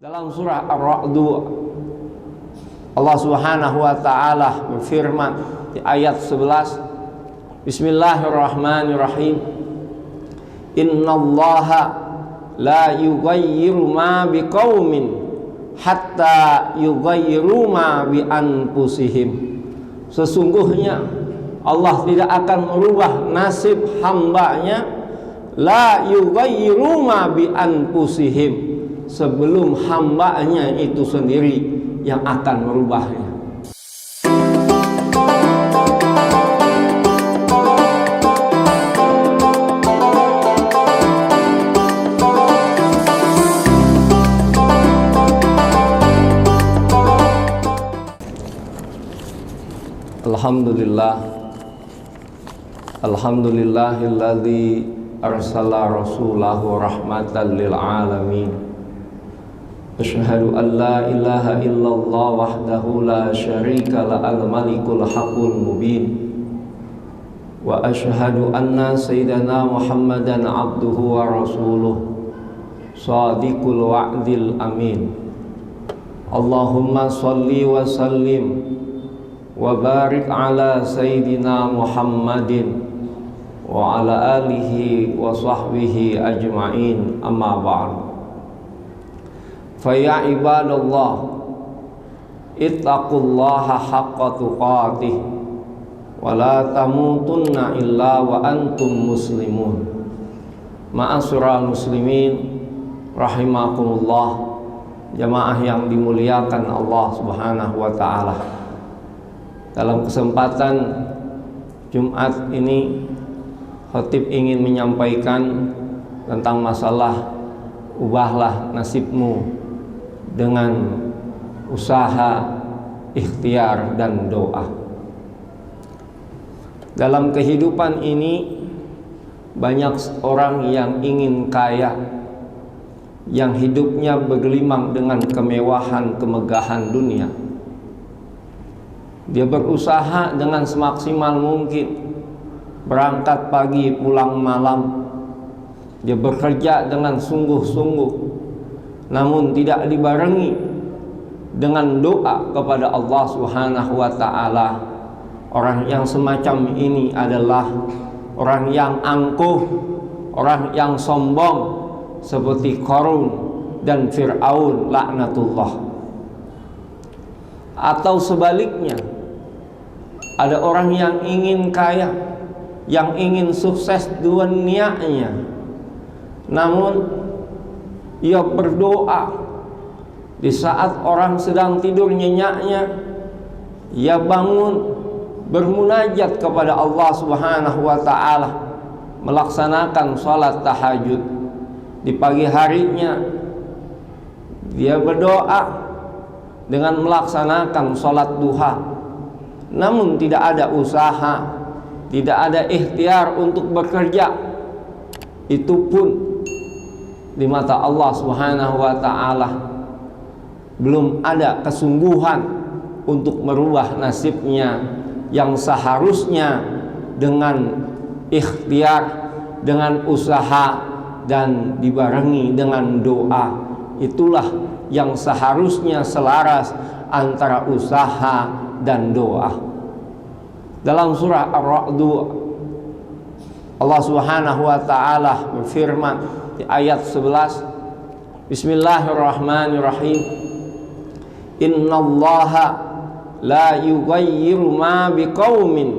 Dalam surah Ar-Ra'd, Allah Subhanahu wa taala berfirman di ayat 11, Bismillahirrahmanirrahim. Innallaha la yughayyiru ma biqaumin hatta yughayyiru ma bi anfusihim. Sesungguhnya Allah tidak akan merubah nasib hambanya, la yughayyiru ma bi anfusihim, sebelum hambanya itu sendiri yang akan merubahnya. Alhamdulillah, alhamdulillahilladzi arsala rasulahu rahmatan lil alamin. Asyhadu an la ilaha illallah wahdahu la syarika la al-malikul haqqul mubin. Wa asyhadu anna sayyidana Muhammadan abduhu wa rasuluh shadiqul wa'dil amin. Allahumma salli wa sallim wa barik ala sayyidina Muhammadin wa ala alihi wa sahbihi ajma'in, amma ba'd. Faya ibadallah, ittaqullaha haqqa tuqatih wa la tamutunna illa wa antum muslimun. Ma'asyiral muslimin rahimakumullah, jamaah yang dimuliakan Allah Subhanahu wa taala. Dalam kesempatan Jumat ini, khatib ingin menyampaikan tentang masalah ubahlah nasibmu dengan usaha, ikhtiar, dan doa. Dalam kehidupan ini banyak orang yang ingin kaya, yang hidupnya bergelimang dengan kemewahan, kemegahan dunia. Dia berusaha dengan semaksimal mungkin, berangkat pagi pulang malam. Dia bekerja dengan sungguh-sungguh, namun tidak dibarengi dengan doa kepada Allah Subhanahu wa taala. Orang yang semacam ini adalah orang yang angkuh, orang yang sombong, seperti Qarun dan Fir'aun laknatullah. Atau sebaliknya, ada orang yang ingin kaya, yang ingin sukses dunianya, namun ia berdoa di saat orang sedang tidur nyenyaknya. Ia bangun bermunajat kepada Allah Subhanahu wa taala, melaksanakan salat tahajud. Di pagi harinya dia berdoa dengan melaksanakan salat duha, namun tidak ada usaha, tidak ada ikhtiar untuk bekerja. Itu pun di mata Allah Subhanahu wa taala belum ada kesungguhan untuk merubah nasibnya yang seharusnya dengan ikhtiar, dengan usaha, dan dibarengi dengan doa. Itulah yang seharusnya selaras antara usaha dan doa. Dalam surah Ar-Ra'd, Allah Subhanahu wa taala berfirman di ayat 11, Bismillahirrahmanirrahim. Innallaha la yughayyiru ma biqaumin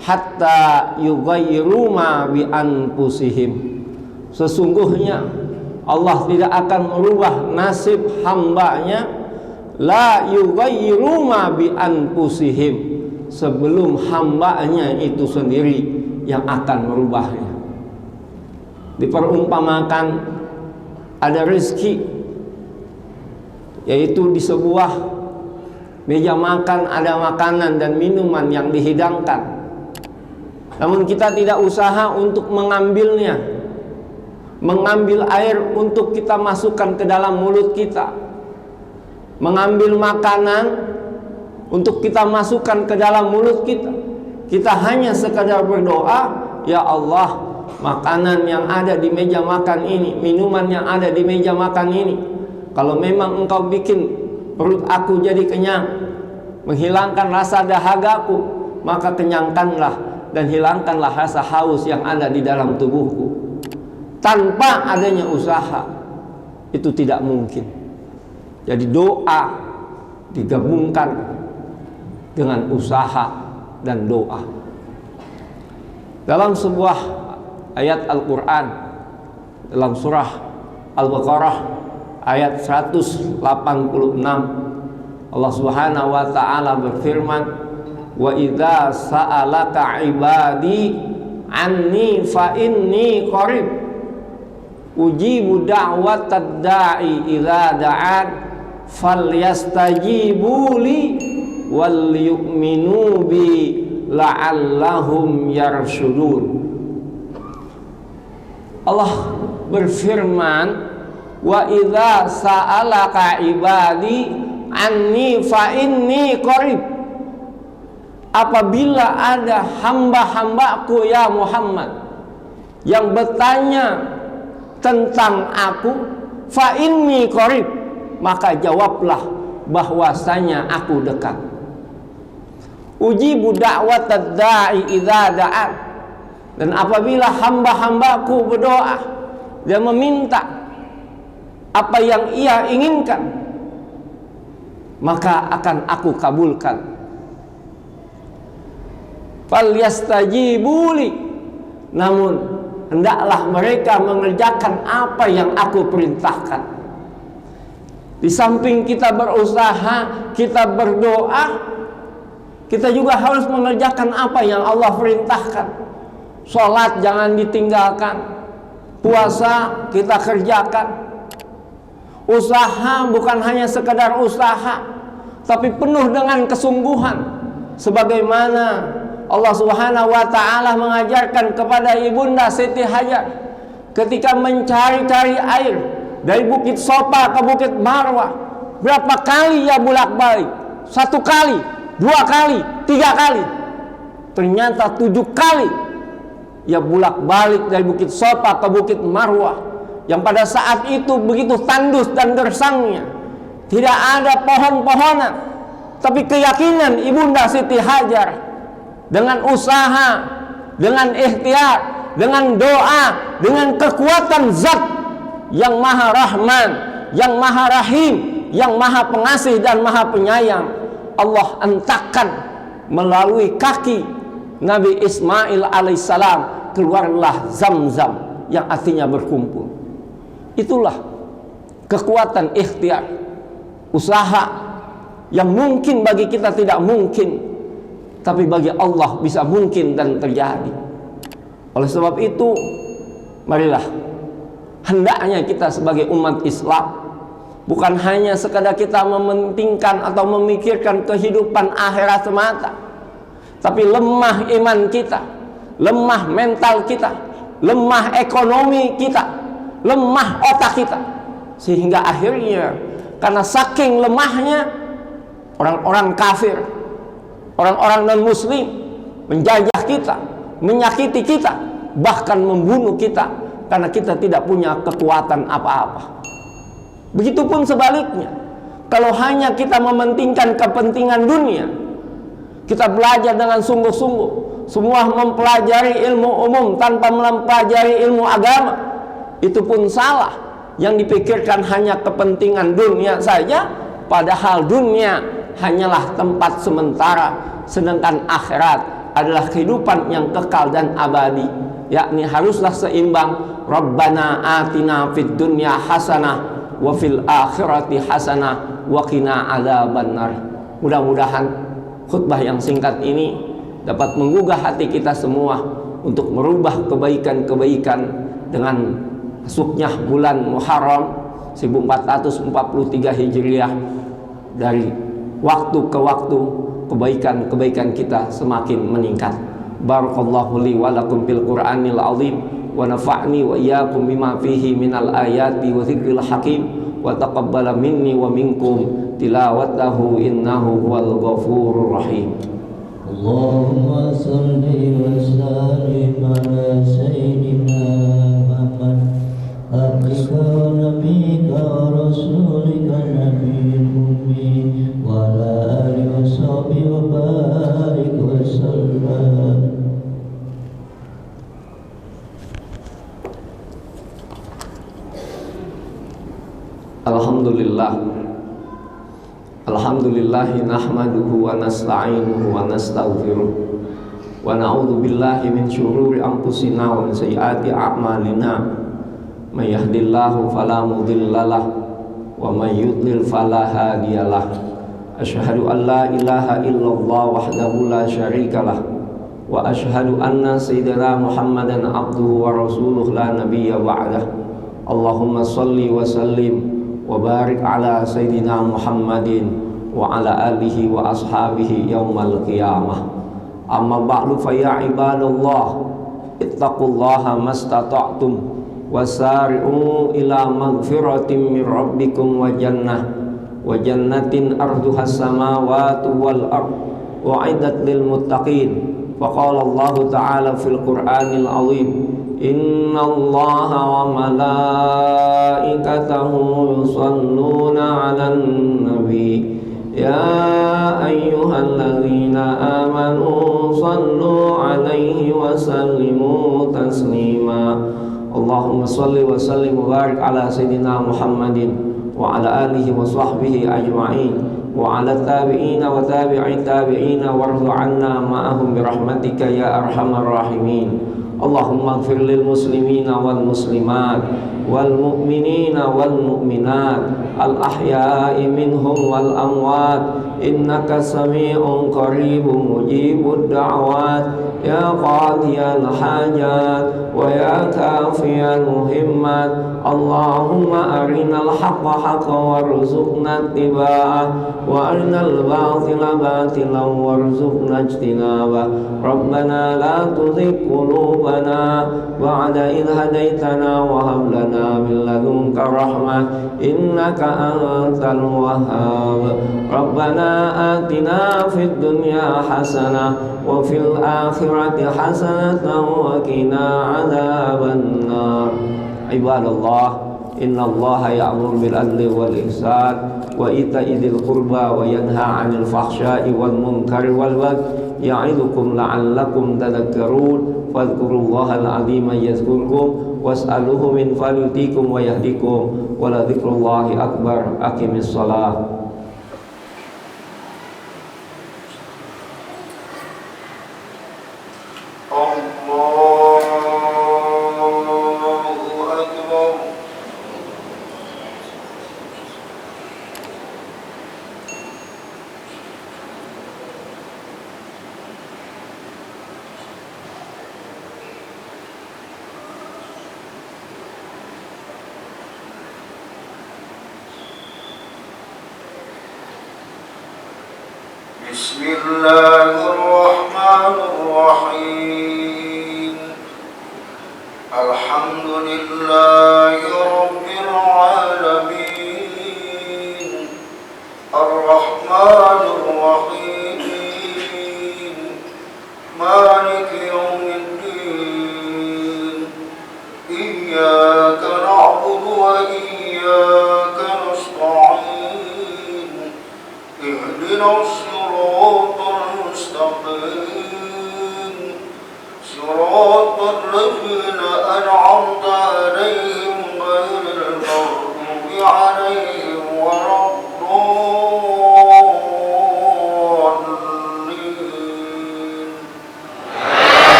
hatta yughayyiru ma bi anfusihim. Sesungguhnya Allah tidak akan merubah nasib hambanya, la yughayyiru ma bi anfusihim, sebelum hambanya itu sendiri yang akan merubahnya. Diperumpamakan ada rezeki, yaitu di sebuah meja makan ada makanan dan minuman yang dihidangkan, namun kita tidak usaha untuk mengambilnya, mengambil air untuk kita masukkan ke dalam mulut kita, mengambil makanan untuk kita masukkan ke dalam mulut kita. Kita hanya sekadar berdoa, ya Allah, makanan yang ada di meja makan ini, minuman yang ada di meja makan ini, Kalau memang engkau bikin perut aku jadi kenyang, menghilangkan rasa dahagaku, maka kenyangkanlah dan hilangkanlah rasa haus yang ada di dalam tubuhku. Tanpa adanya usaha itu tidak mungkin. Jadi doa digabungkan dengan usaha dan doa. Dalam sebuah ayat Al-Quran, dalam surah Al-Baqarah ayat 186, Allah Subhanahu wa taala berfirman, "Wa idza sa'alaka 'ibadi anni fa inni qarib ujibu da'watad da'i idza da'an falyastajibu li wal yu'minu bi la'allahum yarshudun." Allah berfirman, "Wa idza sa'alaka 'ibadi anni fa inni qarib." Apabila ada hamba-hambaku ya Muhammad yang bertanya tentang aku, fa inni qarib, maka jawablah bahwasanya aku dekat. Ujibu da'watad da'i idza da'an. Dan apabila hamba-hambaku berdoa dan meminta apa yang ia inginkan, maka akan aku kabulkan. Falyastajibu li, namun hendaklah mereka mengerjakan apa yang aku perintahkan. Di samping kita berusaha, kita berdoa, kita juga harus mengerjakan apa yang Allah perintahkan. Sholat jangan ditinggalkan, puasa kita kerjakan. Usaha bukan hanya sekedar usaha, tapi penuh dengan kesungguhan, sebagaimana Allah Subhanahu wa taala mengajarkan kepada Ibunda Siti Hajar ketika mencari-cari air dari Bukit Sofa ke Bukit Marwah. Berapa kali ia bolak-balik? 1 kali, 2 kali, 3 kali. Ternyata 7 kali ia bolak-balik dari Bukit Sofa ke Bukit Marwah, yang pada saat itu begitu tandus dan gersangnya, tidak ada pohon-pohonan, tapi keyakinan Ibunda Siti Hajar dengan usaha, dengan ikhtiar, dengan doa, dengan kekuatan zat yang maha rahman, yang maha rahim, yang maha pengasih dan maha penyayang, Allah hentakkan melalui kaki Nabi Ismail alaihissalam keluarlah Zam-Zam yang artinya berkumpul. Itulah kekuatan ikhtiar, usaha yang mungkin bagi kita tidak mungkin, tapi bagi Allah bisa mungkin dan terjadi. Oleh sebab itu, marilah hendaknya kita sebagai umat Islam bukan hanya sekadar kita mementingkan atau memikirkan kehidupan akhirat semata, tapi lemah iman kita, lemah mental kita, lemah ekonomi kita, lemah otak kita, sehingga akhirnya karena saking lemahnya orang-orang kafir, orang-orang non-muslim menjajah kita, menyakiti kita, bahkan membunuh kita karena kita tidak punya kekuatan apa-apa. Begitupun sebaliknya, kalau hanya kita mementingkan kepentingan dunia, kita belajar dengan sungguh-sungguh, semua mempelajari ilmu umum tanpa mempelajari ilmu agama, itu pun salah. Yang dipikirkan hanya kepentingan dunia saja, padahal dunia hanyalah tempat sementara, sedangkan akhirat adalah kehidupan yang kekal dan abadi, yakni haruslah seimbang. Rabbana atina fid dunya hasanah wa fil akhirati hasanah wa qina adzabannar. Mudah-mudahan khutbah yang singkat ini dapat menggugah hati kita semua untuk merubah kebaikan-kebaikan dengan masuknya bulan Muharram 1443 Hijriah. Dari waktu ke waktu kebaikan-kebaikan kita semakin meningkat. Barakallahu li wa lakum fil Qur'anil azim wa nafa'ni wa iyyakum bima fihi minal ayati wa dzikril hakim wa taqabbala minni wa minkum tilawatahu innahu huwal ghafurur rahim. Allahumma salli wa sallim ala sayyidina Muhammad حقك ونبيك ورسولك النبي الأمي وعلى آله وصحبه وبارك وسلم. Alhamdulillahi nahmaduhu wa nasta'inuhu wa nastaghfiruh wa na'udzu billahi min syururi anfusina wa min sayyiati a'malina may yahdihillahu fala mudhillalah wa may yudlil fala hadiyalah. Asyhadu an la ilaha illallah wahdahu la syarikalah wa asyhadu anna sayyidina Muhammadan abduhu wa rasuluh la nabiyya ba'dah. Allahumma shalli wa sallim wa barik ala sayyidina Muhammadin wa ala alihi wa ashabihi yaumal qiyamah. Amma ba'du fa ya ibadallah ittaqullaha mastata'tum wasari'u ila magfiratin min rabbikum wa jannatin arduhas samawati wal ard wa'iddat lil muttaqin. Faqala Allah ta'ala fil Qur'anil azim, Inna Allaha wa malaikatahu yusalluna 'alan nabi ya ayyuhalladzina amanu sallu 'alaihi wa sallimu taslima. Allahumma salli wa sallim wa barik ala sayyidina Muhammadin wa ala alihi wa sahbihi ajma'in wa ala tabi'ina wa tabi'i tabi'ina warḍu 'anna ma'ahum birahmatika ya arhamar rahimin. Allahumma ighfir lil muslimina wal muslimat wal mu'minina wal mu'minat al ahya'i minhum wal amwat innaka sami'un qaribun mujibud da'wat ya qadiyal hajat wa ya kafiyal muhimmat. Allahumma arinal haqqa haqqan warzuqna ittiba'ah wa arinal batila batilan warzuqna ijtinabah. Rabbana la tuzigh qulubana ba'da idh hadaitana wa hab lana min ladunka rahmah innaka antal wahhab. Rabbana atina fid dunya hasanah wa fil akhirati hasanatan wa qina adzaban nar. Ibadallah, innallaha ya'muru bil adli wal ihsan wa ita'i dzil qurba wa yanha 'anil fahsya'i wal munkari wal baghi ya'idukum la'allakum tadhakkarun. Fadhkurullahal 'azima yazkurkum was'aluhu min fadlikum wa yahdikum wa la dzikrullahi akbar. Aqimis shalah. Bismillahirrahmanirrahim. Alhamdulillahi rabbil alamin. Ar-Rahmanir Rahim. Maliki yaumiddin. Iyyaka na'budu wa iyyaka nasta'in. Ihdinas صراط الذين أنعمت عليهم غير المغضوب عليهم ولا الضالين.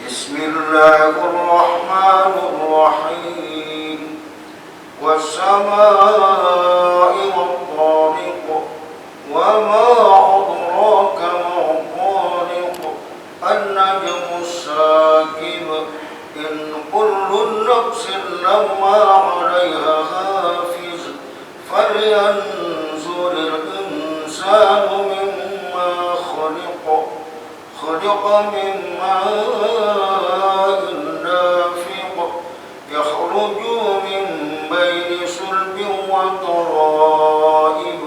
بسم الله الرحمن الرحيم. والسماء والطارق وما أدراك ما الطارق النجم الساكب إن كل نفس لما عليها حافظ فلينظر الإنسان مما خلق من ماء دافق يخرج من بين صلب وترائب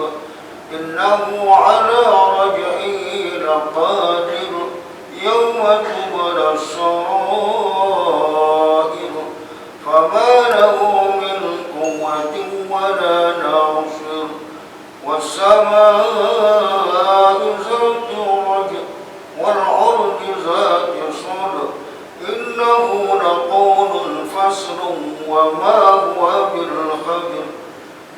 إنه على رجعه لقادر إنه لقول فصل وما هو بالخبر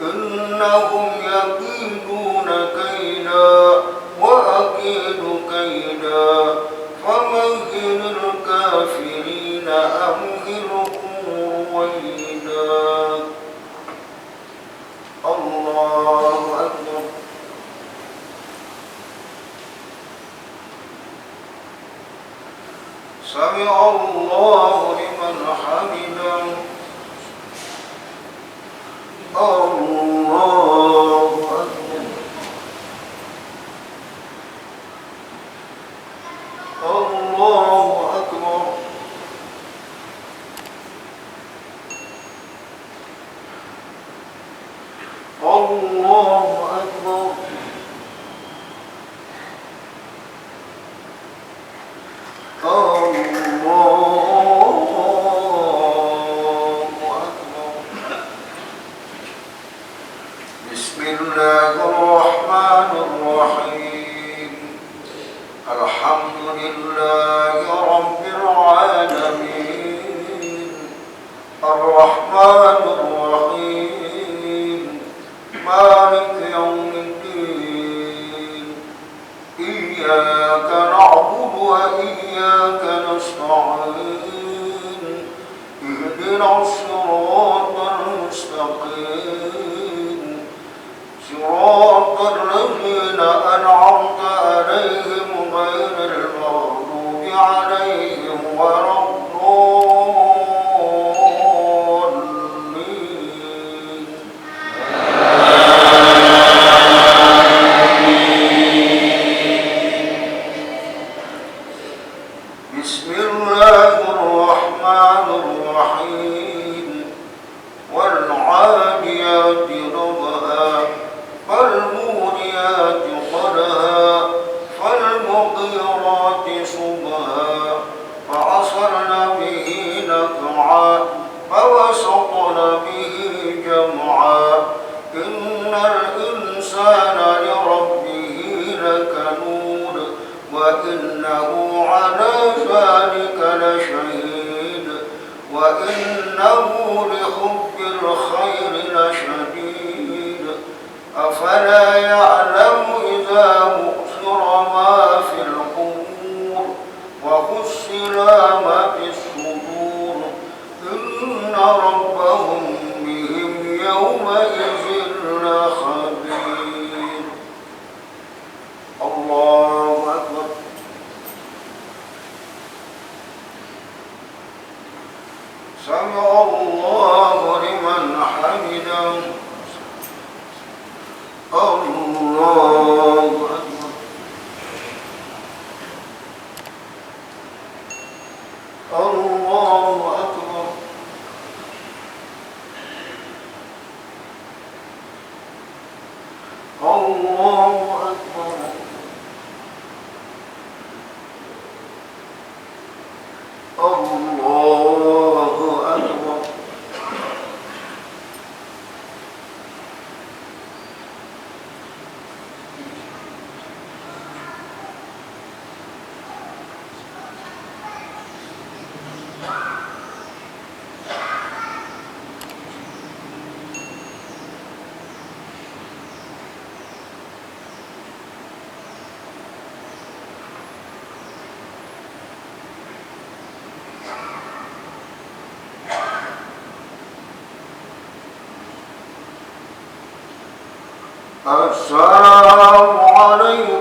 إنهم يكيدون كيدا وأكيد كيدا فمهل الكافرين أمهلهم رويدا. الله أكبر. سمع الله لمن حمده. الله أكبر. الله أكبر. الله أكبر. بسم الله الرحمن الرحيم. الحمد لله رب العالمين الرحمن الرحيم مالك يوم الدين إياك نعبد وإياك نستعين اهدنا الصراط المستقيم صراط الذين أنعمت عليهم غير المغضوب عليهم ولا الضالين. بسم الله الرحمن الرحيم والعاديات ضبحا فالموريات قدحا فالمغيرات صبحا فعصرن به نقعا فوسطن به جمعا إن الإنسان لربه لكنود وإنه على ذلك لشهيد وإنه لحب الخير لشديد أفلا يعلم إذا بؤثر ما في القبور وحصل ما في الصدور إن ربهم بهم يومئذ لخبير. الله أكبر. سمع الله لمن حمده. الله أكبر. الله أكبر. الله أكبر. الله أكبر. السلام عليكم